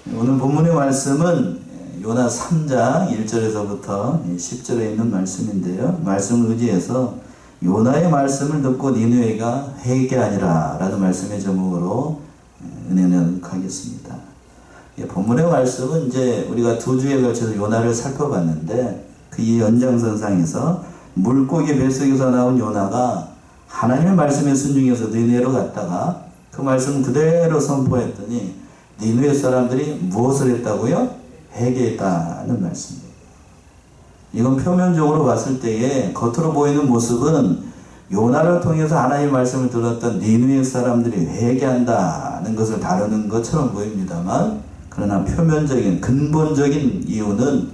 오늘 본문의 말씀은 요나 3장 1절에서부터 10절에 있는 말씀인데요. 말씀을 의지해서 요나의 말씀을 듣고 니느웨가 회개하니라 라는 말씀의 제목으로 은혜는 하겠습니다. 본문의 말씀은 이제 우리가 2주에 걸쳐서 요나를 살펴봤는데 그 이 연장선상에서 물고기 뱃속에서 나온 요나가 하나님의 말씀에 순종해서 니느웨로 갔다가 그 말씀 그대로 선포했더니 니느웨 사람들이 무엇을 했다고요? 회개했다는 말씀입니다. 이건 표면적으로 봤을 때에 겉으로 보이는 모습은 요나를 통해서 하나님의 말씀을 들었던 니느웨 사람들이 회개한다는 것을 다루는 것처럼 보입니다만, 그러나 표면적인 근본적인 이유는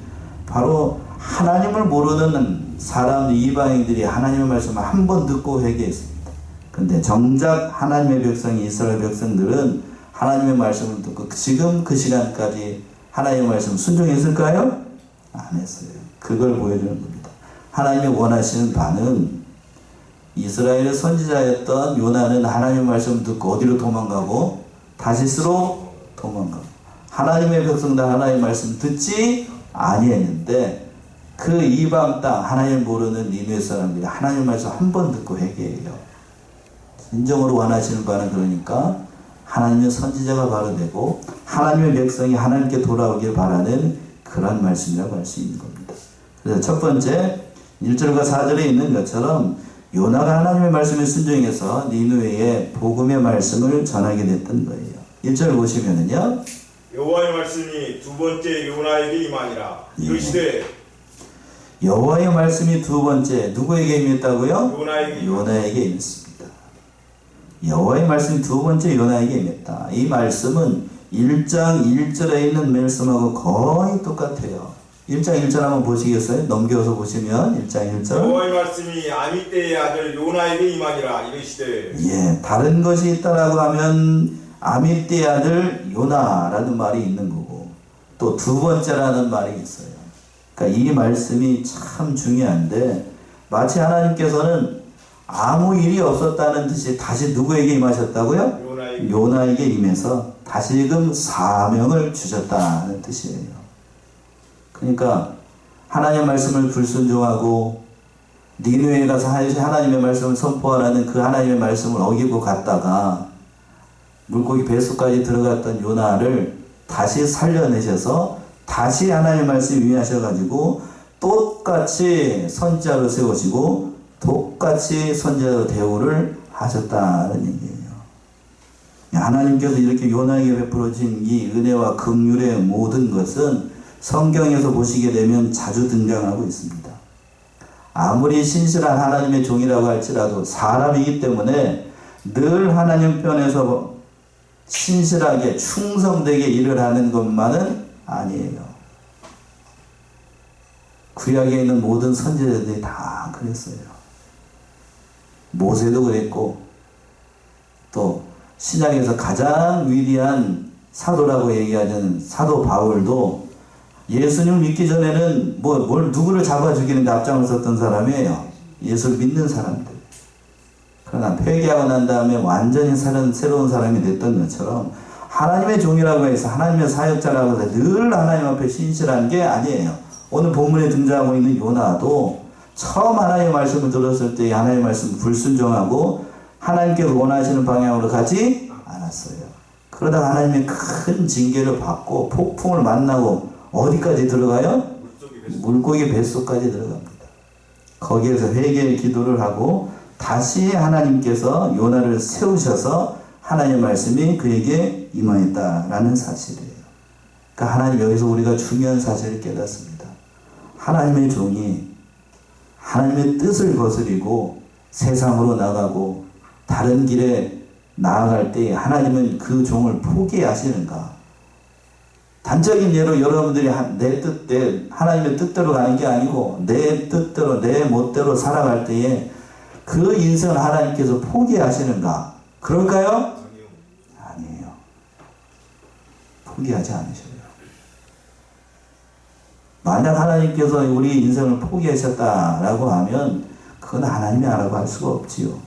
바로 하나님을 모르는 사람 이방인들이 하나님의 말씀을 한 번 듣고 회개했습니다. 근데 정작 하나님의 백성이 이스라엘 백성들은 하나님의 말씀을 듣고 지금 그 시간까지 하나님의 말씀 순종했을까요? 안 했어요. 그걸 보여주는 겁니다. 하나님이 원하시는 바는 이스라엘의 선지자였던 요나는 하나님의 말씀을 듣고 어디로 도망가고 다시스로 도망가고, 하나님의 백성들 하나님의 말씀 듣지 아니했는데 그 이방 땅 하나님 모르는 니느웨 사람들이 하나님의 말씀 한 번 듣고 회개해요. 진정으로 원하시는 바는 그러니까 하나님의 선지자가 바로 되고 하나님의 백성이 하나님께 돌아오길 바라는 그런 말씀이라고 할 수 있는 겁니다. 그래서 첫 번째 1절과 4절에 있는 것처럼 요나가 하나님의 말씀에 순종해서 니느웨에 복음의 말씀을 전하게 됐던 거예요. 1절 보시면은요, 여호와의 말씀이 두 번째 요나에게 임하니라. 이르시되 여호와의 말씀이 두 번째 누구에게 임했다고요? 요나에게 임했습니다. 여호와의 말씀이 두 번째 요나에게 임했다. 이 말씀은 1장 1절에 있는 말씀하고 거의 똑같아요. 1장 1절 한번 보시겠어요? 넘겨서 보시면 1장 1절. 여호와의 말씀이 아미떼의 아들 요나에게 임하니라. 이르시되. 다른 것이 있다라고 하면 아미떼의 아들 요나라는 말이 있는 거고, 또 두 번째라는 말이 있어요. 그러니까 이 말씀이 참 중요한데, 마치 하나님께서는 아무 일이 없었다는 듯이 다시 누구에게 임하셨다고요? 요나에게 임해서 다시금 사명을 주셨다는 뜻이에요. 그러니까 하나님의 말씀을 불순종하고 니느웨에 가서 하나님의 말씀을 선포하라는 그 하나님의 말씀을 어기고 갔다가 물고기 뱃속까지 들어갔던 요나를 다시 살려내셔서 다시 하나님의 말씀 위하셔가지고 똑같이 선지자로 세우시고 똑같이 선지자로 대우를 하셨다는 얘기예요. 하나님께서 이렇게 요나에게 베풀어진 이 은혜와 긍휼의 모든 것은 성경에서 보시게 되면 자주 등장하고 있습니다. 아무리 신실한 하나님의 종이라고 할지라도 사람이기 때문에 늘 하나님 편에서 신실하게 충성되게 일을 하는 것만은 아니에요. 구약에 있는 모든 선지자들이 다 그랬어요. 모세도 그랬고, 또 신약에서 가장 위대한 사도라고 얘기하는 사도 바울도 예수님을 믿기 전에는 누구를 잡아 죽이는데 앞장을 섰던 사람이에요. 예수를 믿는 사람들. 그러나 회개하고 난 다음에 완전히 새로운 사람이 됐던 것처럼 하나님의 종이라고 해서 하나님의 사역자라고 해서 늘 하나님 앞에 신실한 게 아니에요. 오늘 본문에 등장하고 있는 요나도 처음 하나님의 말씀을 들었을 때 하나님의 말씀 불순종하고 하나님께서 원하시는 방향으로 가지 않았어요. 그러다가 하나님의 큰 징계를 받고 폭풍을 만나고 어디까지 들어가요? 물고기 뱃속까지 들어갑니다. 거기에서 회개의 기도를 하고 다시 하나님께서 요나를 세우셔서 하나님의 말씀이 그에게 임하였다라는 사실이에요. 그러니까 하나님, 여기서 우리가 중요한 사실을 깨닫습니다. 하나님의 종이 하나님의 뜻을 거스리고 세상으로 나가고 다른 길에 나아갈 때 하나님은 그 종을 포기하시는가? 단적인 예로 여러분들이 내 뜻대로, 하나님의 뜻대로 가는 게 아니고 내 뜻대로 내 멋대로 살아갈 때에 그 인생을 하나님께서 포기하시는가? 그럴까요? 아니에요. 포기하지 않으셔요. 만약 하나님께서 우리 인생을 포기하셨다라고 하면 그건 하나님이 알아고 할 수가 없지요.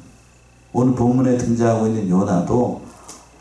오늘 본문에 등장하고 있는 요나도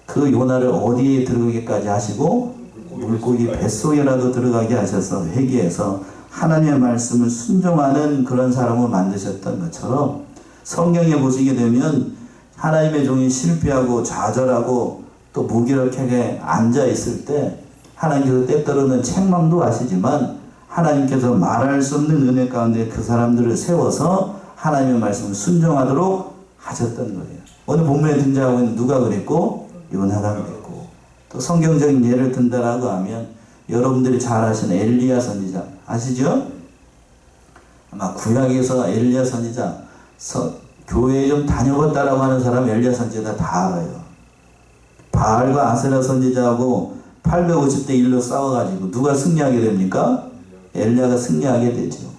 그 요나를 어디에 들어가기까지 하시고 물고기 뱃속에라도 들어가게 하셔서 회개해서 하나님의 말씀을 순종하는 그런 사람을 만드셨던 것처럼 성경에 보시게 되면 하나님의 종이 실패하고 좌절하고 또 무기력하게 앉아있을 때 하나님께서 때때로는 책망도 하시지만 하나님께서 말할 수 없는 은혜 가운데 그 사람들을 세워서 하나님의 말씀을 순종하도록 하셨던 거예요. 오늘 본문에 등장하고 있는 누가 그랬고 요나가 그랬고 또 성경적인 예를 든다라고 하면 여러분들이 잘 아시는 엘리야 선지자 아시죠? 아마 구약에서 엘리야 선지자 교회에 좀 다녀봤다라고 하는 사람 엘리야 선지자 다 알아요. 바알과 아세라 선지자하고 850대 1로 싸워가지고 누가 승리하게 됩니까? 엘리야가 승리하게 되죠.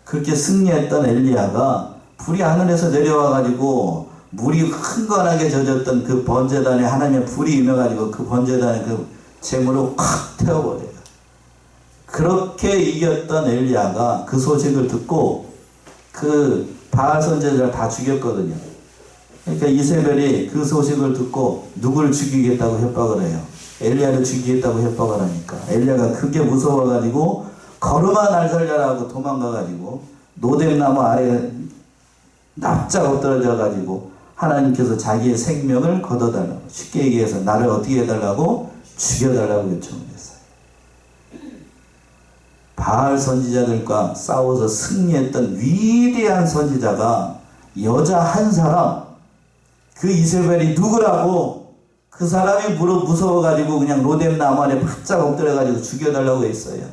그렇게 승리했던 엘리야가 불이 하늘에서 내려와가지고 물이 흥건하게 젖었던 그 번제단에 하나님의 불이 임해가지고 그 번제단의 그 재물을 확 태워버려요. 그렇게 이겼던 엘리야가 그 소식을 듣고 그 바알 선지자를 다 죽였거든요. 그러니까 이세벨이 그 소식을 듣고 누구를 죽이겠다고 협박을 해요. 엘리야를 죽이겠다고 협박을 하니까 엘리야가 그게 무서워가지고 걸음아 날 살려라고 도망가가지고 노뎀나무 아래에 납작 엎드러져가지고 하나님께서 자기의 생명을 걷어달라고 쉽게 얘기해서 나를 어떻게 해달라고 죽여달라고 요청을 했어요. 바알 선지자들과 싸워서 승리했던 위대한 선지자가 여자 한 사람 그 이세벨이 누구라고 그 사람이 무서워가지고 그냥 로뎀나무 안에 바짝 엎드려가지고 죽여달라고 했어요.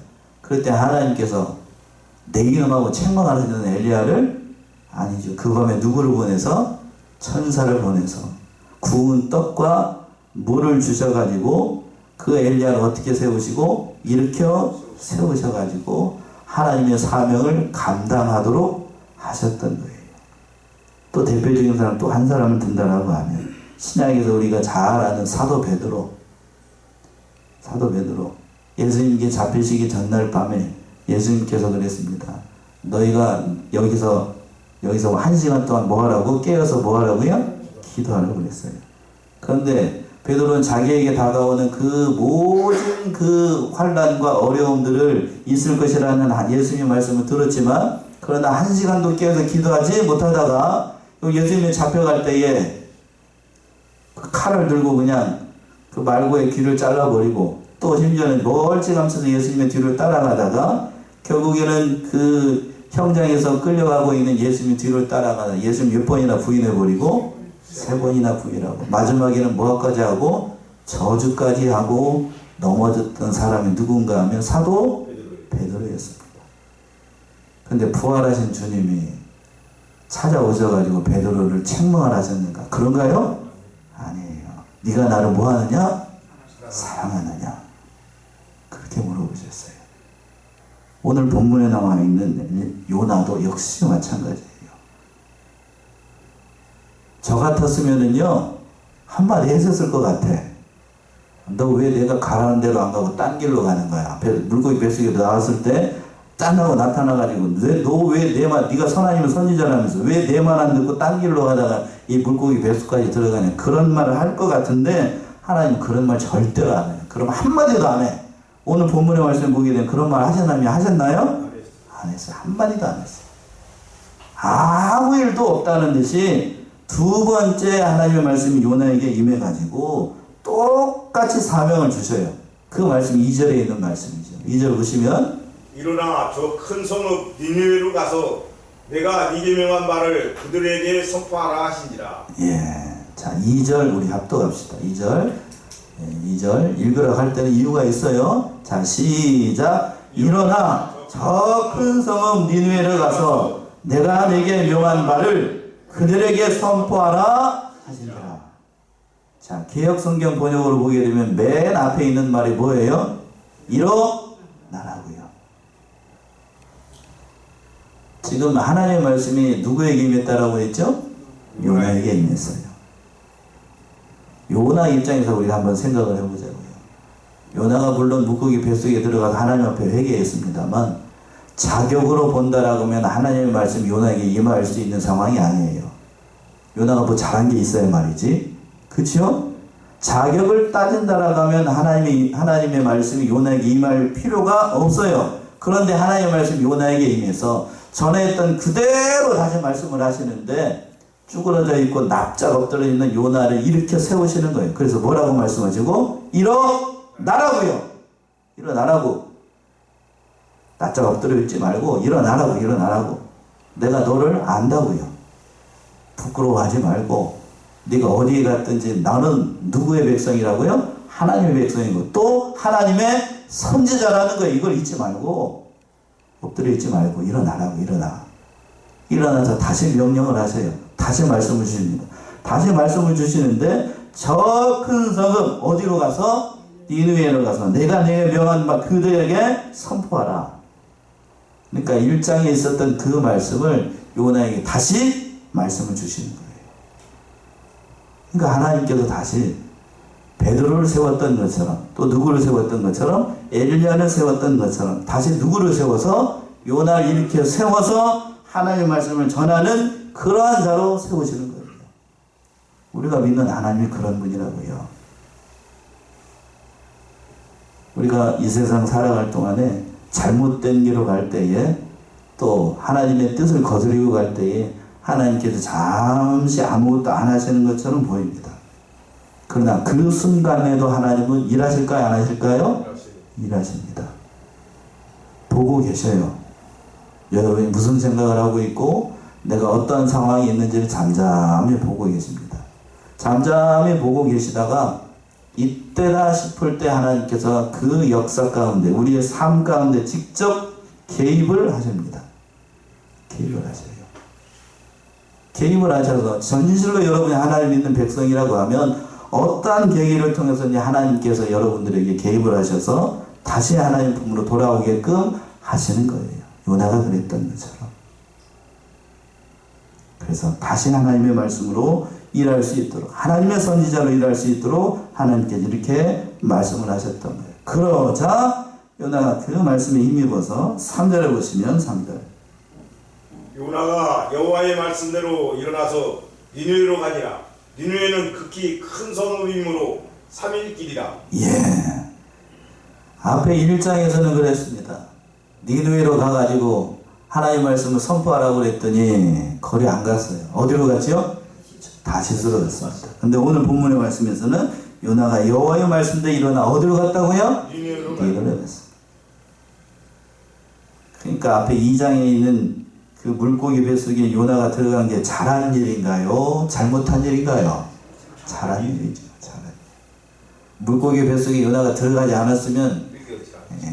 그럴 때 하나님께서 내 이름하고 책망하시는 엘리야를 아니죠. 그 밤에 누구를 보내서 천사를 보내서 구운 떡과 물을 주셔가지고 그 엘리야를 어떻게 세우시고 일으켜 세우셔가지고 하나님의 사명을 감당하도록 하셨던 거예요. 또 대표적인 사람 또 한 사람을 든다라고 하면 신약에서 우리가 잘 아는 사도 베드로 예수님께 잡히시기 전날 밤에 예수님께서 그랬습니다. 너희가 여기서 1시간 동안 뭐 하라고? 깨어서 뭐 하라고요? 기도하라고 그랬어요. 그런데 베드로는 자기에게 다가오는 그 모든 그 환난과 어려움들을 있을 것이라는 예수님의 말씀을 들었지만 그러나 1시간도 깨어서 기도하지 못하다가 예수님이 잡혀갈 때에 그 칼을 들고 그냥 그 말고의 귀를 잘라버리고 또 심지어는 멀찌감쳐서 예수님의 뒤를 따라가다가 결국에는 그 형장에서 끌려가고 있는 예수님 뒤를 따라가다 예수님 몇 번이나 부인해버리고 3번이나 부인하고 마지막에는 뭐까지 하고 저주까지 하고 넘어졌던 사람이 누군가 하면 사도 베드로였습니다. 근데 부활하신 주님이 찾아오셔가지고 베드로를 책망을 하셨는가? 그런가요? 아니에요. 네가 나를 뭐하느냐? 사랑하느냐? 그렇게 물어보셨어요. 오늘 본문에 나와 있는 요나도 역시 마찬가지예요. 저 같았으면은요 한마디 했었을 것 같아. 너 왜 내가 가라는 대로 안 가고 딴 길로 가는 거야? 물고기 뱃속에 나왔을 때 짠하고 나타나가지고 너 왜 내 말 네가 선하니면 선지자라면서 왜 내 말 안 듣고 딴 길로 가다가 이 물고기 뱃속까지 들어가냐? 그런 말을 할 것 같은데 하나님은 그런 말 절대로 안 해요. 그럼 한마디도 안 해. 오늘 본문의 말씀 보게 되면 그런 말 하셨나요? 안 했어요. 한마디도 안 했어요. 아무 일도 없다는 듯이 두 번째 하나님의 말씀이 요나에게 임해가지고 똑같이 사명을 주셔요. 그 말씀이 2절에 있는 말씀이죠. 2절 보시면 일어나 저 큰 성읍 니느웨로 가서 내가 네게 명한 말을 그들에게 선포하라 하시니라. 예, 자 2절 우리 합독합시다. 2절 읽으라고 할 때는 이유가 있어요. 자 시작. 일어나 저 큰 성읍 니느웨로 가서 내가 내게 명한 말을 그들에게 선포하라 하시니라. 자 개역 성경 번역으로 보게 되면 맨 앞에 있는 말이 뭐예요? 일어나라고요. 지금 하나님의 말씀이 누구에게 임했다라고 했죠? 요나에게 임했어요. 요나 입장에서 우리가 한번 생각을 해보자고요. 요나가 물론 물고기 뱃속에 들어가서 하나님 앞에 회개했습니다만 자격으로 본다라고 하면 하나님의 말씀이 요나에게 임할 수 있는 상황이 아니에요. 요나가 뭐 잘한 게 있어야 말이지. 그렇죠? 자격을 따진다라고 하면 하나님의 말씀이 요나에게 임할 필요가 없어요. 그런데 하나님의 말씀이 요나에게 임해서 전했던 그대로 다시 말씀을 하시는데 쭈그러져 있고 납작 엎드려 있는 요나를 일으켜 세우시는 거예요. 그래서 뭐라고 말씀하시고? 일어나라고요. 일어나라고. 납작 엎드려 있지 말고 일어나라고. 내가 너를 안다고요. 부끄러워하지 말고 네가 어디에 갔든지 나는 누구의 백성이라고요? 하나님의 백성이고 또 하나님의 선지자라는 거예요. 이걸 잊지 말고 엎드려 있지 말고 일어나라고. 일어나서 다시 명령을 하세요. 다시 말씀을 주십니다. 다시 말씀을 주시는데 저 큰 성읍 어디로 가서? 니느웨로 가서 내가 내게 명한 바 그들에게 선포하라. 그러니까 1장에 있었던 그 말씀을 요나에게 다시 말씀을 주시는 거예요. 그러니까 하나님께서 다시 베드로를 세웠던 것처럼 또 누구를 세웠던 것처럼 엘리야를 세웠던 것처럼 다시 누구를 세워서 요나를 일으켜 세워서 하나님의 말씀을 전하는 그러한 자로 세우시는 거예요. 우리가 믿는 하나님이 그런 분이라고요. 우리가 이 세상 살아갈 동안에 잘못된 길로 갈 때에 또 하나님의 뜻을 거스리고 갈 때에 하나님께서 잠시 아무것도 안 하시는 것처럼 보입니다. 그러나 그 순간에도 하나님은 일하실까요? 안 하실까요? 일하십니다. 보고 계셔요. 여러분이 무슨 생각을 하고 있고 내가 어떠한 상황이 있는지를 잠잠히 보고 계십니다. 잠잠히 보고 계시다가 이때다 싶을 때 하나님께서 그 역사 가운데 우리의 삶 가운데 직접 개입을 하십니다. 개입을 하셔요. 개입을 하셔서 진실로 여러분이 하나님 믿는 백성이라고 하면 어떠한 계기를 통해서든지 하나님께서 여러분들에게 개입을 하셔서 다시 하나님 품으로 돌아오게끔 하시는 거예요. 요나가 그랬던 것처럼. 그래서 다시 하나님의 말씀으로 일할 수 있도록 하나님의 선지자로 일할 수 있도록 하나님께서 이렇게 말씀을 하셨던 거예요. 그러자 요나가 그 말씀에 힘입어서 3절에 보시면 3절 요나가 여호와의 말씀대로 일어나서 니느웨로 가니라. 니느웨는 극히 큰 성읍이므로 3일 길이라. 예. 앞에 1장에서는 그랬습니다. 니느웨로 가가지고 하나님의 말씀을 선포하라고 그랬더니 거리 안 갔어요. 어디로 갔죠? 다시스로 갔습니다. 근데 오늘 본문의 말씀에서는 요나가 여호와의 말씀대로 일어나 어디로 갔다고요? 니느웨로 갔습니다. 그러니까 앞에 2장에 있는 그 물고기 뱃속에 요나가 들어간 게 잘한 일인가요? 잘못한 일인가요? 잘한 일이죠. 잘한 일. 물고기 뱃속에 요나가 들어가지 않았으면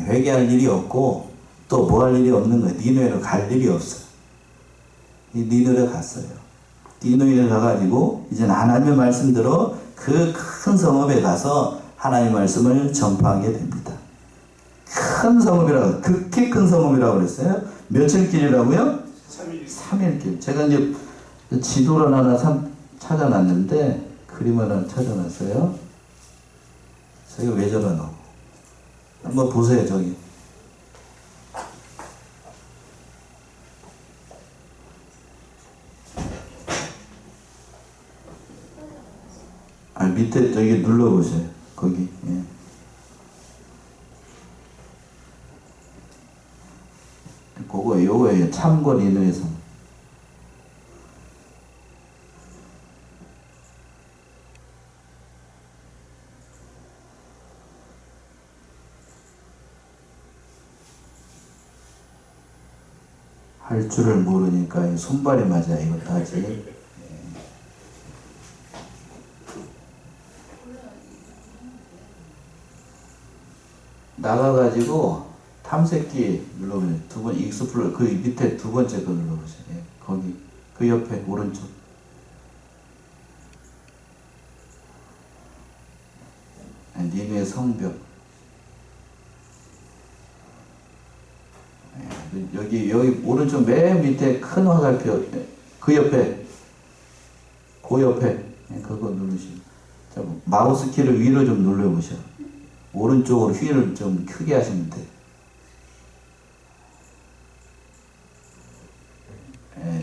회개할 일이 없고 또 뭐 할 일이 없는 거예요. 니느웨로 갈 일이 없어요. 니느웨로 갔어요. 니느웨로 가가지고 이제는 하나님의 말씀대로 그 큰 성읍에 가서 하나님의 말씀을 전파하게 됩니다. 큰 성읍이라고, 극히 큰 성읍이라고 그랬어요. 며칠 길이라고요? 3일 길. 제가 이제 지도를 하나 찾아놨는데 그림을 하나 찾아놨어요. 저기 왜 저러노? 한번 보세요. 저기 밑에 저기 눌러보세요. 거기. 예. 요거예요. 참고 니느웨 성. 할 줄을 모르니까 손발이 맞아요. 이거 다지. 나가가지고 탐색기 눌러보세요. 두 번 익스플로 그 밑에 두 번째 거 눌러보세요. 예, 거기 그 옆에 오른쪽. 니느웨 성벽. 예, 여기 오른쪽 맨 밑에 큰 화살표 그 옆에 예, 그거 누르시고 마우스 키를 위로 좀 눌러보셔. 오른쪽으로 휠을 좀 크게 하시면 돼요.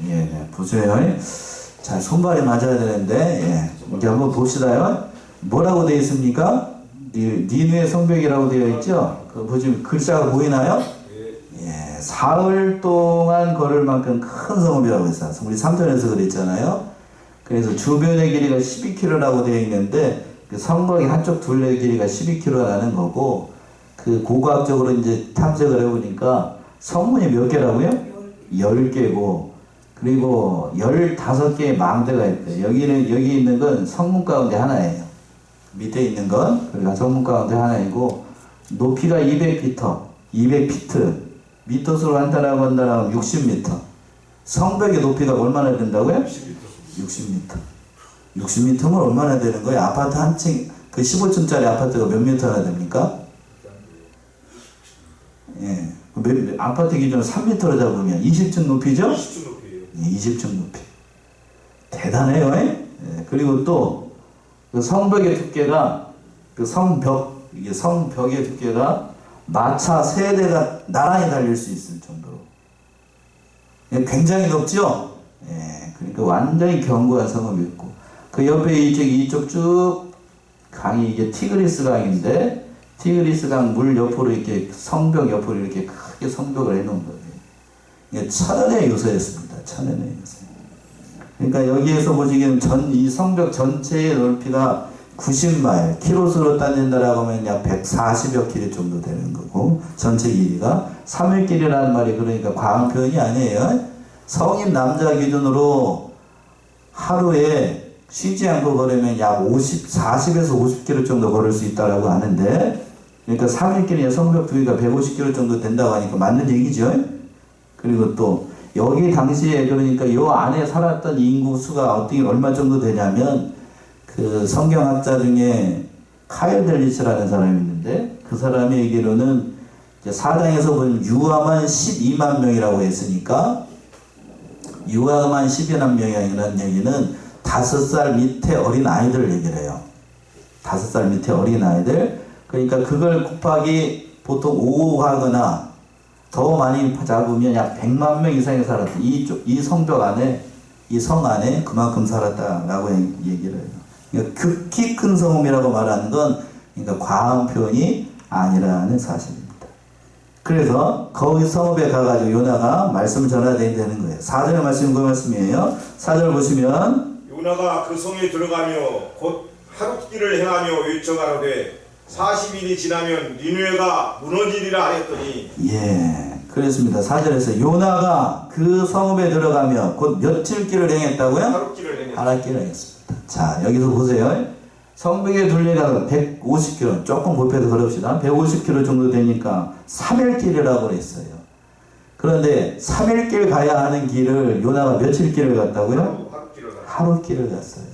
예, 보세요. 자, 손발이 맞아야 되는데, 예. 이제 한번 봅시다요. 뭐라고 되어 있습니까? 니누의 성벽이라고 되어 있죠? 그 보시면 글자가 보이나요? 예, 사흘 동안 걸을 만큼 큰 성읍이라고 했어요. 우리 3절에서 그랬잖아요. 그래서 주변의 길이가 12km라고 되어 있는데 그 성곽의 한쪽 둘레 길이가 12km라는 거고, 그 고고학적으로 이제 탐색을 해보니까 성문이 몇 개라고요? 10개고, 그리고 15개의 망대가 있대요. 여기 있는 건 성문 가운데 하나예요. 밑에 있는 건, 그러니까 성문 가운데 하나이고, 높이가 200피트, 미터수로 한다라고 60m. 성벽의 높이가 얼마나 된다고요? 60m. 60m면 얼마나 되는 거예요? 아파트 한 층, 그 15층짜리 아파트가 몇 미터나 됩니까? 예. 아파트 기준으로 3m로 잡으면 20층 높이죠? 20층 높이에요. 예, 20층 높이. 대단해요. 예? 그리고 또, 그 성벽의 두께가, 그 성벽의 두께가 마차 3대가 나란히 달릴 수 있을 정도로. 예, 굉장히 높죠? 예, 그러니까 완전히 견고한 성읍이었고, 그 옆에 이쪽 쭉 강이 이게 티그리스 강인데, 티그리스 강 물 옆으로 이렇게 성벽 옆으로 이렇게 크게 성벽을 해놓은 거예요. 이게 천연의 요새였습니다. 천연의 요새. 그러니까 여기에서 보시기에는 이 성벽 전체의 넓이가 90마일, 키로수로 따진다라고 하면 약 140여 킬로 정도 되는 거고, 전체 길이가 3일길이라는 말이 그러니까 과한 표현이 아니에요. 성인 남자 기준으로 하루에 쉬지 않고 걸으면 약 40에서 50km 정도 걸을 수 있다라고 하는데, 그러니까 3일길이냐 성벽 두기가 150km 정도 된다고 하니까 맞는 얘기죠. 그리고 또 여기 당시에 그러니까 이 안에 살았던 인구 수가 어떻게 얼마 정도 되냐면, 그 성경학자 중에 카일 델리츠라는 사람이 있는데, 그 사람이 얘기로는 사장에서 보면 유아만 12만 명이라고 했으니까, 유아만 12만 명이라는 얘기는 5살 밑에 어린 아이들 얘기를 해요. 5살 밑에 어린 아이들. 그러니까 그걸 곱하기 보통 5 하거나 더 많이 잡으면 약 100만 명 이상이 살았다. 이 성벽 안에, 이 성 안에 그만큼 살았다라고 얘기를 해요. 그러니까 극히 큰 성읍이라고 말하는 건, 그러니까 과한 표현이 아니라는 사실입니다. 그래서 거기 성읍에 가가지고 요나가 말씀을 전해야 되는 거예요. 4절의 말씀이 그 말씀이에요. 4절 보시면, 요나가 그 성에 들어가며 곧 하룻길을 행하며 외쳐가로되 40일이 지나면 니느웨가 무너지리라 하였더니, 예, 그렇습니다. 4절에서 요나가 그 성읍에 들어가며 곧 며칠 길을 행했다고요? 하룻길을 행했다. 하룻길을 행했습니다. 자, 여기서 보세요. 성벽의 둘레가 150km, 조금 곱해서 걸읍시다. 150km 정도 되니까 3일길이라고 그랬어요. 그런데 3일길 가야 하는 길을 요나가 며칠 길을 갔다고요? 하룻길을 갔어요.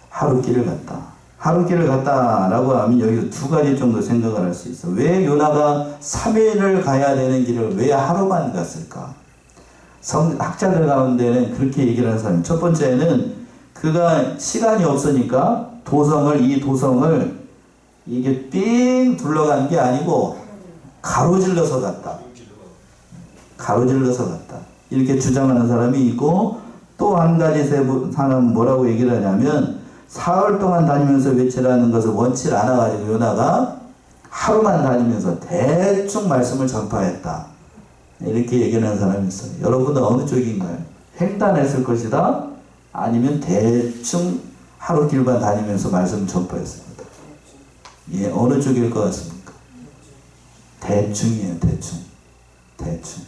하룻길을 갔다. 하룻길을 갔다라고 하면 여기서 두 가지 정도 생각을 할 수 있어. 왜 요나가 3일을 가야 되는 길을 왜 하루만 갔을까? 학자들 가운데는 그렇게 얘기를 하는 사람이, 첫 번째는 그가 시간이 없으니까 이 도성을 이게 삥 둘러간 게 아니고 가로질러서 갔다. 가로질러서 갔다. 이렇게 주장하는 사람이 있고, 또 한 가지 사람은 뭐라고 얘기를 하냐면, 사흘 동안 다니면서 외치라는 것을 원치 않아가지고 요나가 하루만 다니면서 대충 말씀을 전파했다. 이렇게 얘기하는 사람이 있어요. 여러분은 어느 쪽인가요? 횡단했을 것이다? 아니면 대충 하루 길만 다니면서 말씀을 전파했습니다. 예, 어느 쪽일 것 같습니까? 대충이에요, 대충. 대충.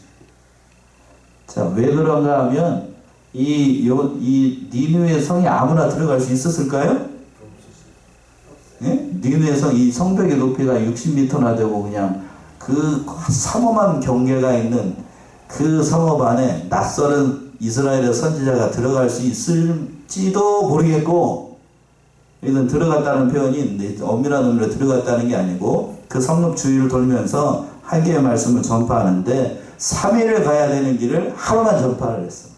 자, 왜 그런가 하면, 이 니느웨 성이 아무나 들어갈 수 있었을까요? 예? 니느웨 성, 이 성벽의 높이가 60m나 되고, 그냥 그 삼엄한 경계가 있는 그 성읍 안에 낯설은 이스라엘의 선지자가 들어갈 수 있을지도 모르겠고, 이건 들어갔다는 표현이 있는데, 엄밀한 의미로 들어갔다는 게 아니고, 그 성읍 주위를 돌면서 하나님의 말씀을 전파하는데, 3일을 가야 되는 길을 하루만 전파를 했어.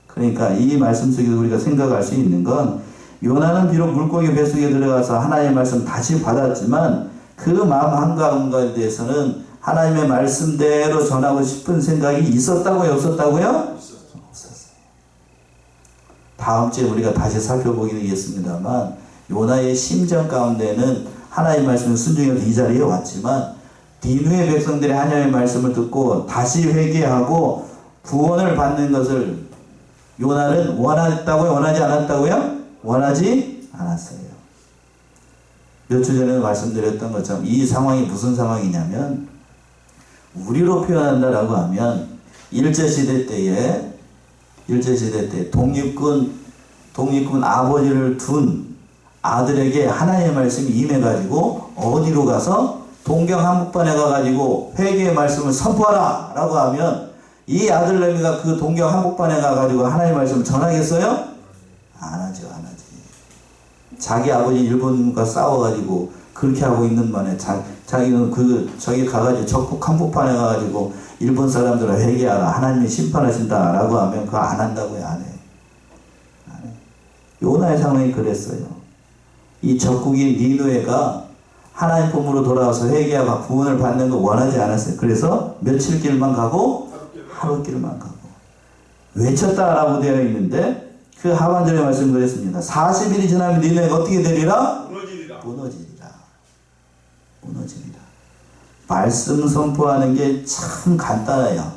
그러니까 이 말씀 속에서 우리가 생각할 수 있는 건, 요나는 비록 물고기 뱃속에 들어가서 하나님의 말씀 다시 받았지만, 그 마음 한가운데에서는 하나님의 말씀대로 전하고 싶은 생각이 있었다고요? 없었다고요? 없었어요. 다음 주에 우리가 다시 살펴보게 되겠습니다만, 요나의 심정 가운데는 하나님의 말씀을 순종해서 이 자리에 왔지만 니느웨 백성들이 하나님의 말씀을 듣고 다시 회개하고 구원을 받는 것을 요나는 원했다고요? 원하지 않았다고요? 원하지 않았어요. 몇 주 전에 말씀드렸던 것처럼 이 상황이 무슨 상황이냐면 우리로 표현한다라고 하면 일제시대 때 독립군 아버지를 둔 아들에게 하나님의 말씀이 임해가지고 어디로 가서 동경 한복판에 가가지고 회개의 말씀을 선포하라 라고 하면 이 아들내미가 그 동경 한복판에 가가지고 하나님의 말씀을 전하겠어요? 안 하죠. 자기 아버지 일본과 싸워가지고 그렇게 하고 있는 만에 자기는 저기 가가지고 적국 한복판에 가가지고 일본 사람들을 회개하라 하나님이 심판하신다 라고 하면 그거 안 한다고요. 안 해. 요나의 상황이 그랬어요. 이 적국인 니느웨가 하나님 품으로 돌아와서 회개하고 구원을 받는 거 원하지 않았어요. 그래서 며칠 길만 가고 하루 길만 가고 외쳤다라고 되어 있는데 그 하반절에 말씀드렸습니다. 40일이 지나면 니느웨가 어떻게 되리라? 무너지리라. 말씀 선포하는 게 참 간단해요.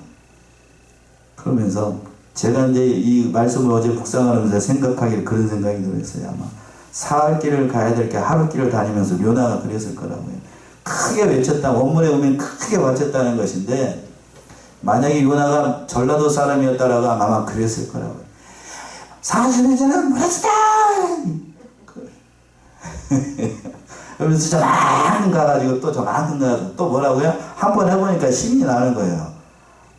그러면서 제가 이제 이 말씀을 어제 묵상하면서 생각하기를 그런 생각이 들었어요. 아마 사흘 길을 가야 될 게 하루 길을 다니면서 요나가 그랬을 거라고요. 크게 외쳤다. 원문에 보면 크게 외쳤다는 것인데 만약에 요나가 전라도 사람이었다라고 하면 아마 그랬을 거라고요. 40일 전에 무너지다! 그러면서 저만큼 가가지고 또 저만큼 가가지고 또 뭐라고요? 한번 해보니까 신이 나는 거예요.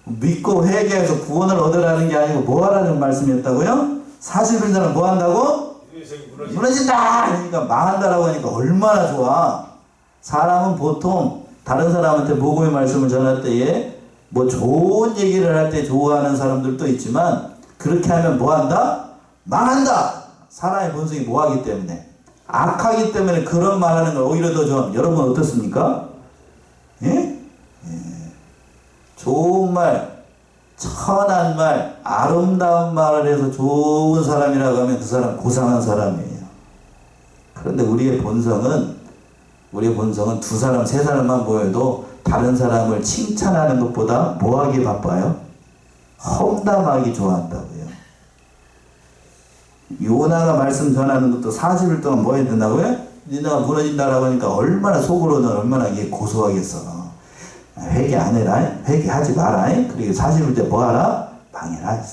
믿고 회개해서 구원을 얻으라는 게 아니고 뭐 하라는 말씀이었다고요? 40일 전에 뭐 한다고? 무너진다! 그러니까 망한다라고 하니까 얼마나 좋아. 사람은 보통 다른 사람한테 복음의 말씀을 전할 때에 뭐 좋은 얘기를 할 때 좋아하는 사람들도 있지만 그렇게 하면 뭐 한다? 망한다! 사람의 본성이 뭐하기 때문에? 악하기 때문에 그런 말 하는 걸 오히려 더 좋아. 여러분 어떻습니까? 예? 좋은 말, 선한 말, 아름다운 말을 해서 좋은 사람이라고 하면 그 사람 고상한 사람이에요. 그런데 우리의 본성은 두 사람, 세 사람만 보여도 다른 사람을 칭찬하는 것보다 뭐 하기 바빠요? 험담하기 좋아한다고요. 요나가 말씀 전하는 것도 40일 동안 뭐 해야 된다고요? 니네가 무너진다라고 하니까 얼마나 속으로는 얼마나 이게 고소하겠어. 회개 안 해라. 회개하지 마라. 그리고 40일 때 뭐 하라? 망해라.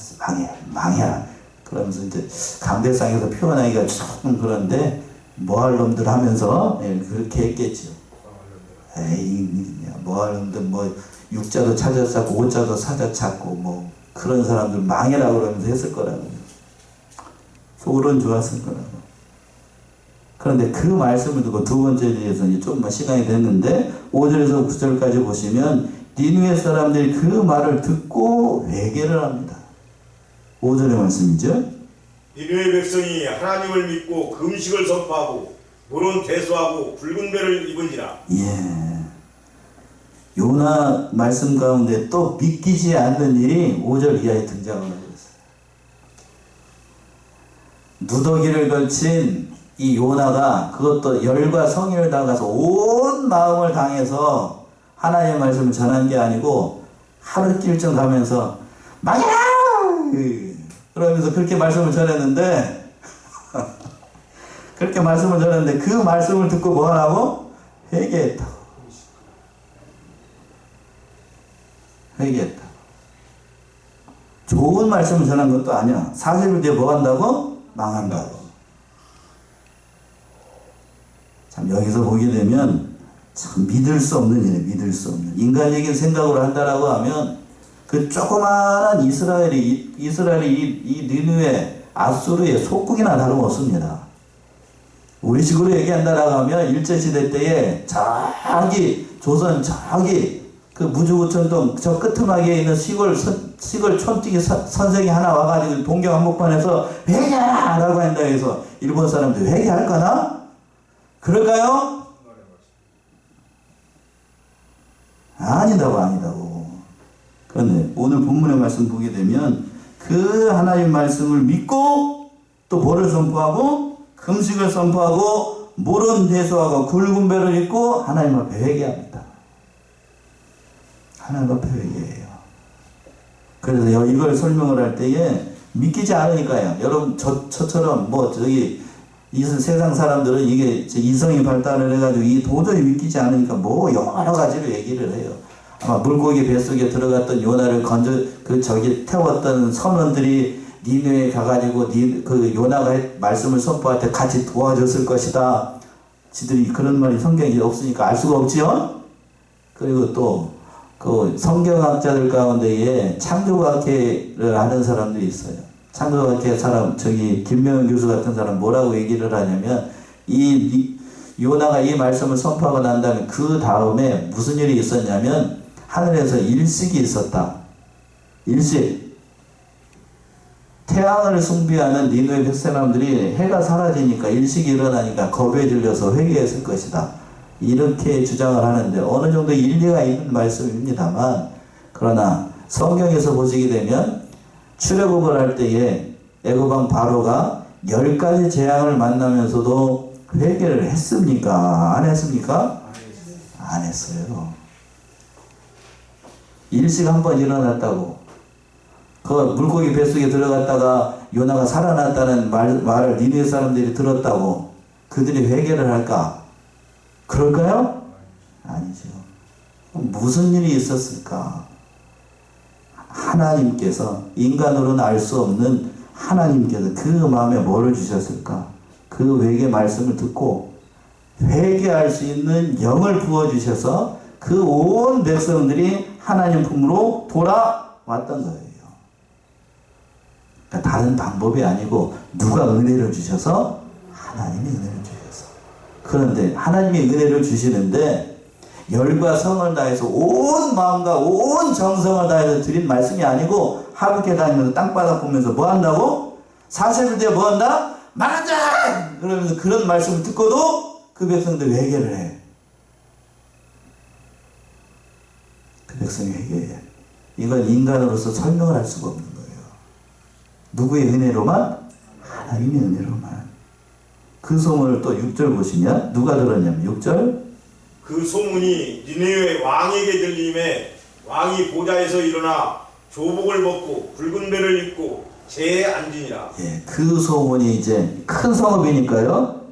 그러면서 이제 강대상에서 표현하기가 조금 그런데 뭐 할 놈들 하면서 그렇게 했겠죠. 뭐 할 놈들 뭐 육자도 찾아 찾고 오자도 찾아 찾고 뭐 그런 사람들 망해라 그러면서 했을 거라고요. 속으로는 좋았을 거라고. 그런데 그 말씀을 듣고 두 번째 주에서 이제 조금만 시간이 됐는데 5절에서 9절까지 보시면 니느웨 사람들이 그 말을 듣고 회개를 합니다. 5절의 말씀이죠. 니느웨 백성이 하나님을 믿고 금식을 선포하고 물은 대수하고 붉은 배를 입은지라. 예. 요나 말씀 가운데 또 믿기지 않는 일이 5절 이하에 등장을 하고 있어요. 누더기를 걸친 이 요나가 그것도 열과 성의를 다가서 온 마음을 당해서 하나님의 말씀을 전한 게 아니고 하루길쯤 가면서 망해라! 그러면서 그렇게 말씀을 전했는데 그 말씀을 듣고 뭐 하라고? 회개했다고. 좋은 말씀을 전한 것도 아니야. 40일 뒤에 뭐 한다고? 망한다고. 참 여기서 보게 되면 참 믿을 수 없는 일이에요. 인간적인 생각으로 한다라고 하면 그 조그마한 이스라엘이 이 니느웨 아수르의 속국이나 다름없습니다. 우리 식으로 얘기한다라고 하면 일제시대 때에 저기 조선 저기 그 무주구천동 저 끄트막이에 있는 시골 촌뛰기 선생이 하나 와가지고 동경 한복판에서 회개하라! 라고 한다 해서 일본 사람들이 회개할까나? 그럴까요? 아니다고. 그런데 오늘 본문의 말씀 보게 되면 그 하나님의 말씀을 믿고 또 뭐를 선포하고? 금식을 선포하고 물은 회수하고 굵은 배를 입고 하나님 앞에 회개합니다. 하나님 앞에 회개해요. 그래서 이걸 설명을 할 때에 믿기지 않으니까요. 여러분 저처럼 이 세상 사람들은 이게 이성이 발달을 해가지고 이 도저히 믿기지 않으니까 뭐 여러 가지로 얘기를 해요. 아마 물고기 뱃속에 들어갔던 요나를 태웠던 선원들이 니느웨에 가가지고 요나가 말씀을 선포할 때 같이 도와줬을 것이다. 지들이 그런 말이 성경에 없으니까 알 수가 없지요. 그리고 또 그 성경학자들 가운데에 창조과학회를 하는 사람들이 있어요. 창조과학회 사람 김명은 교수 같은 사람 뭐라고 얘기를 하냐면 요나가 이 말씀을 선포하고 난 다음에 그 다음에 무슨 일이 있었냐면 하늘에서 일식이 있었다. 일식. 태양을 숭배하는 니느웨 백성들이 해가 사라지니까 일식이 일어나니까 겁에 질려서 회개했을 것이다. 이렇게 주장을 하는데 어느 정도 일리가 있는 말씀입니다만 그러나 성경에서 보시게 되면 출애굽을 할 때에 애굽왕 바로가 10가지 재앙을 만나면서도 회개를 했습니까? 안 했습니까? 안 했어요. 일식 한번 일어났다고 그 물고기 뱃속에 들어갔다가 요나가 살아났다는 말을 니느웨 사람들이 들었다고 그들이 회개를 할까? 그럴까요? 아니죠. 무슨 일이 있었을까? 하나님께서 인간으로는 알 수 없는 하나님께서 그 마음에 뭐를 주셨을까? 그 회개 말씀을 듣고 회개할 수 있는 영을 부어주셔서 그 온 백성들이 하나님 품으로 돌아왔던 거예요. 그러니까 다른 방법이 아니고 누가 은혜를 주셔서? 하나님이 은혜를 주셔서. 그런데 하나님이 은혜를 주시는데 열과 성을 다해서 온 마음과 온 정성을 다해서 드린 말씀이 아니고 하루께 다니면서 땅바닥 보면서 뭐 한다고? 40일 뒤에 뭐 한다? 말하자! 그러면서 그런 말씀을 듣고도 그 백성들이 회개를 해. 그 백성이 회개해. 이건 인간으로서 설명을 할 수가 없는 거예요. 누구의 은혜로만? 하나님의 은혜로만. 그 소문을 또 6절 보시면 누가 들었냐면 6절 그 소문이 니느웨 왕에게 들림에 왕이 보좌에서 일어나 조복을 벗고 붉은 배를 입고 재에 앉으니라. 예, 그 소문이 이제 큰 성읍이니까요.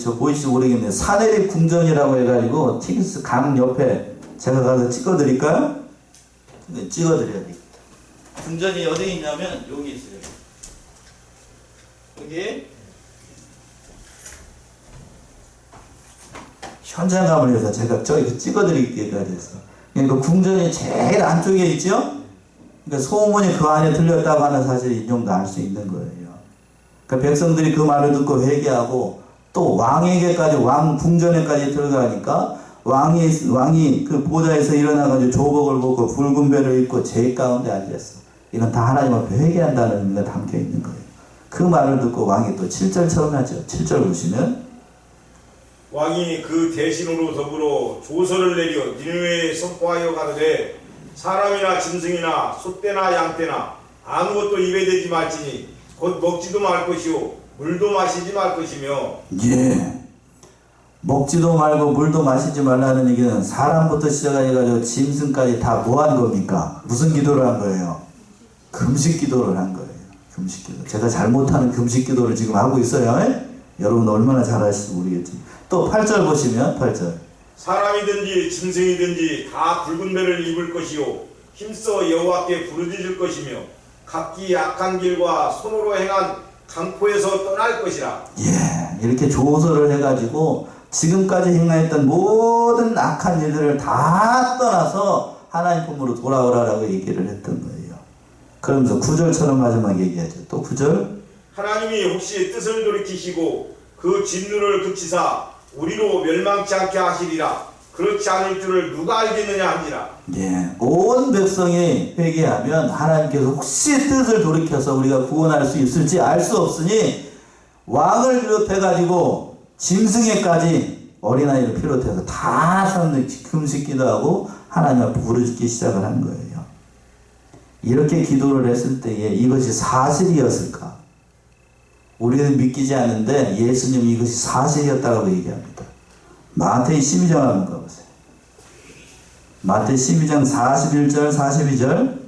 저 보이실지 모르겠는데 사내립 궁전이라고 해가지고 티그스 강 옆에 제가 가서 찍어드릴까요? 네, 찍어드려야 돼. 궁전이 어디 있냐면 여기 있어요. 여기 현장감을 해서 제가 저기 찍어드릴게요. 그래서 그러니까 궁전이 제일 안쪽에 있죠. 그러니까 소문이 그 안에 들렸다고 하는 사실 인용도 알 수 있는 거예요. 그러니까 백성들이 그 말을 듣고 회개하고 또 왕에게까지 왕 궁전에까지 들어가니까 왕이 그 보좌에서 일어나가지고 조복을 벗고 붉은 배를 입고 제 가운데 앉았어. 이건 다 하나님 앞에 회개한다는 의미가 담겨 있는 거예요. 그 말을 듣고 왕이 또 7절처럼 하죠. 7절 보시면 왕이 그 대신으로 더불어 조서를 내려 니느웨에 선포하여 가로되 사람이나 짐승이나 소떼나 양떼나 아무것도 입에 대지 말지니 곧 먹지도 말 것이요 물도 마시지 말 것이며. 예, 먹지도 말고 물도 마시지 말라는 얘기는 사람부터 시작해가지고 짐승까지 다 뭐 한 겁니까? 무슨 기도를 한 거예요? 금식 기도를 한 거예요. 금식 기도. 제가 잘못하는 금식 기도를 지금 하고 있어요. 여러분 얼마나 잘 아실지 모르겠지. 또 8절 보시면 8절 사람이든지 짐승이든지 다 붉은 배를 입을 것이요 힘써 여호와께 부르짖을 것이며 각기 약한 길과 손으로 행한 강포에서 떠날 것이라. 예, 이렇게 조서를 해가지고 지금까지 행하였던 모든 악한 일들을 다 떠나서 하나님 품으로 돌아오라라고 얘기를 했던 거예요. 그러면서 9절처럼 마지막 얘기하죠. 또 9절 하나님이 혹시 뜻을 돌이키시고 그 진노를 그치사 우리로 멸망치 않게 하시리라. 그렇지 않을 줄을 누가 알겠느냐 하니라. 예, 온 백성이 회개하면 하나님께서 혹시 뜻을 돌이켜서 우리가 구원할 수 있을지 알 수 없으니 왕을 비롯해가지고 짐승에까지 어린아이를 비롯해서 다 사람들이 금식 기도하고 하나님 앞에 부르짖기 시작을 한 거예요. 이렇게 기도를 했을 때에 이것이 사실이었을까? 우리는 믿기지 않는데 예수님이 이것이 사실이었다고 얘기합니다. 마태의 12장 한번 가보세요. 마태 12장 41절 42절.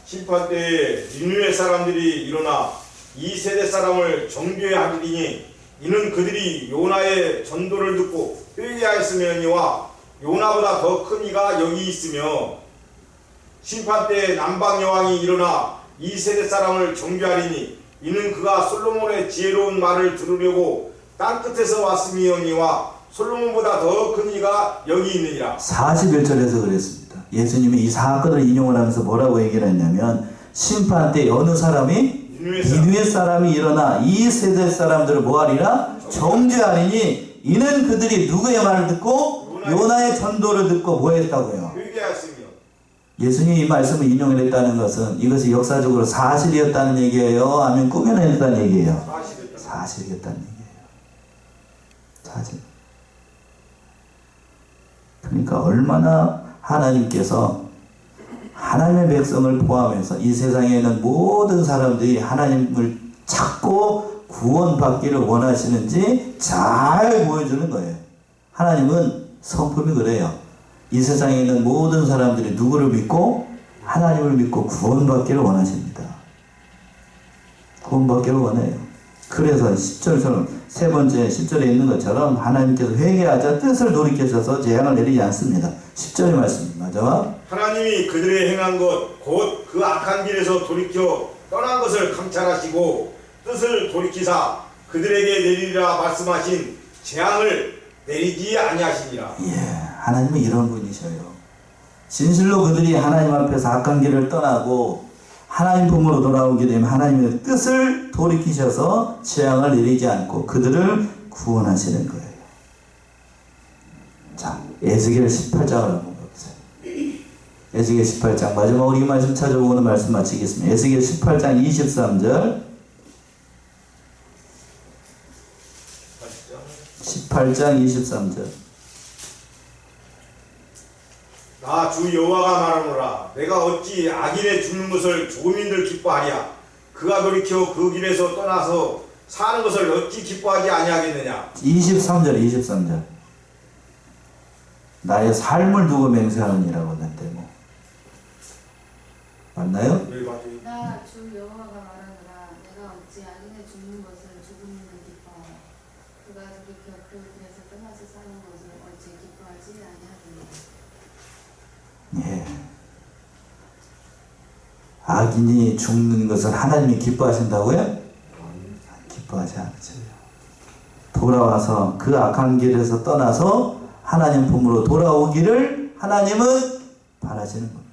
심판 때에 니느웨 사람들이 일어나 이 세대 사람을 정죄하게 하리니 이는 그들이 요나의 전도를 듣고 회개하였으며니와 요나보다 더 큰 이가 여기 있으며 심판 때에 남방 여왕이 일어나 이 세대 사람을 정죄하리니 이는 그가 솔로몬의 지혜로운 말을 들으려고 땅끝에서 왔으며니와 솔로몬보다 더 큰 이가 여기 있느니라. 41절에서 그랬습니다. 예수님이 이 사건을 인용을 하면서 뭐라고 얘기를 했냐면 심판 때 어느 사람이 니느웨 사람이 일어나 이 세대 사람들을 뭐하리라? 정죄하리니 이는 그들이 누구의 말을 듣고 요나의 전도를 듣고 뭐 했다고요? 회개하였으며. 예수님이 이 말씀을 인용을 했다는 것은 이것이 역사적으로 사실이었다는 얘기예요? 아니면 꾸며냈다는 얘기예요? 사실이었다는 얘기예요. 사실. 그러니까 얼마나 하나님께서 하나님의 백성을 포함해서 이 세상에 있는 모든 사람들이 하나님을 찾고 구원받기를 원하시는지 잘 보여주는 거예요. 하나님은 성품이 그래요. 이 세상에 있는 모든 사람들이 누구를 믿고 하나님을 믿고 구원받기를 원하십니다. 구원받기를 원해요. 그래서 10절처럼 세 번째 10절에 있는 것처럼 하나님께서 회개하자 뜻을 돌이키셔서 재앙을 내리지 않습니다. 10절의 말씀입니다. 맞아? 하나님이 그들의 행한 것 곧 그 악한 길에서 돌이켜 떠난 것을 감찰하시고 뜻을 돌이키사 그들에게 내리리라 말씀하신 재앙을 내리지 아니하시니라. 예, 하나님은 이런 분이셔요. 진실로 그들이 하나님 앞에서 악한 길을 떠나고 하나님 품으로 돌아오게 되면 하나님의 뜻을 돌이키셔서 재앙을 내리지 않고 그들을 구원하시는 거예요. 자, 에스겔 18장을 한번 보세요. 에스겔 18장 마지막으로 이 말씀 찾아보고는 말씀 마치겠습니다. 에스겔 18장 23절 18장 23절 나 주 여호와가 말하노라. 내가 어찌 악인의 죽는 것을 조민들 기뻐하랴. 그가 돌이켜 그 길에서 떠나서 사는 것을 어찌 기뻐하지 아니하겠느냐. 23절 나의 삶을 두고 맹세하느니라고 했는데 뭐 맞나요? 나 주 여호와가 말하노라. 내가 어찌 악인의 죽는 것을 죽음을 기뻐하라. 그가 돌이켜 그 길에서 떠나서 사는 것을 어찌 기뻐하지 아니하겠느냐. 예. 악인이 죽는 것을 하나님이 기뻐하신다고요? 기뻐하지 않으세요. 돌아와서 그 악한 길에서 떠나서 하나님 품으로 돌아오기를 하나님은 바라시는 겁니다.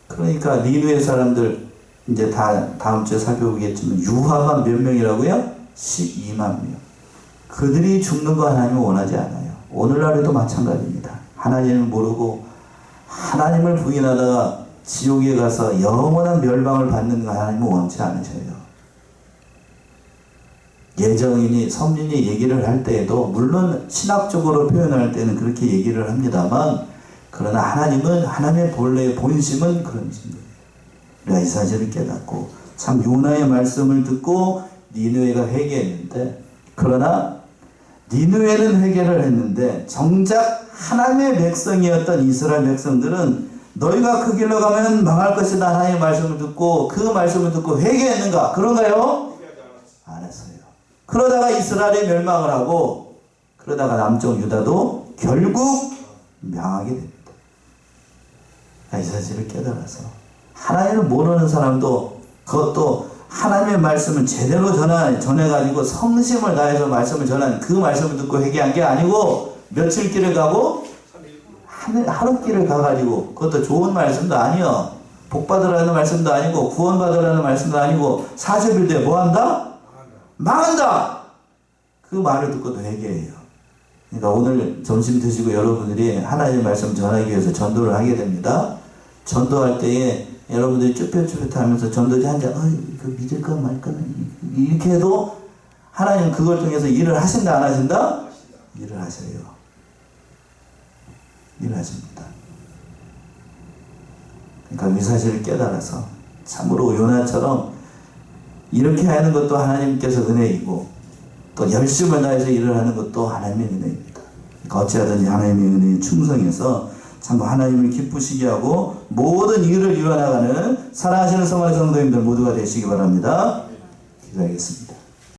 그러니까 니느웨 사람들 이제 다음 주에 살펴보겠지만 유화가 몇 명이라고요? 12만 명. 그들이 죽는 거 하나님은 원하지 않아요. 오늘날에도 마찬가지입니다. 하나님을 모르고 하나님을 부인하다가 지옥에 가서 영원한 멸망을 받는 거 하나님은 원치 않으셔요. 예정인이 선민이 얘기를 할 때에도 물론 신학적으로 표현할 때는 그렇게 얘기를 합니다만 그러나 하나님은 하나님의 본래의 본심은 그런 분이에요. 우리가 이 사실을 깨닫고 참 요나의 말씀을 듣고 니느웨가 회개했는데 그러나 니느웨는 회개를 했는데 정작 하나님의 백성이었던 이스라엘 백성들은 너희가 그 길로 가면 망할 것이다 하나님의 말씀을 듣고 그 말씀을 듣고 회개했는가? 그런가요? 안 했어요. 그러다가 이스라엘이 멸망을 하고 그러다가 남쪽 유다도 결국 망하게 됩니다. 이 사실을 깨달아서 하나님을 모르는 사람도 그것도 하나님의 말씀을 제대로 전해가지고 성심을 다해서 말씀을 전한 그 말씀을 듣고 회개한 게 아니고 며칠 길을 가고 하루 길을 가가지고 그것도 좋은 말씀도 아니요 복 받으라는 말씀도 아니고 구원 받으라는 말씀도 아니고 40일 뒤에 뭐한다? 망한다! 그 말을 듣고도 회개해요. 그러니까 오늘 점심 드시고 여러분들이 하나님의 말씀 전하기 위해서 전도를 하게 됩니다. 전도할 때에 여러분들이 쭈뼛쭈뼛 하면서 전도지 한 잔, 그 믿을까 말까 이렇게 해도 하나님 그걸 통해서 일을 하신다 안 하신다? 일을 하셔요. 일을 하십니다. 그러니까 이 사실을 깨달아서 참으로 요나처럼 이렇게 하는 것도 하나님께서 은혜이고 또 열심을 다해서 일을 하는 것도 하나님의 은혜입니다. 그러니까 어찌하든지 하나님의 은혜에 충성해서 참 하나님을 기쁘시게 하고 모든 일을 이뤄나가는 사랑하시는 성화의 성도님들 모두가 되시기 바랍니다. 기도하겠습니다.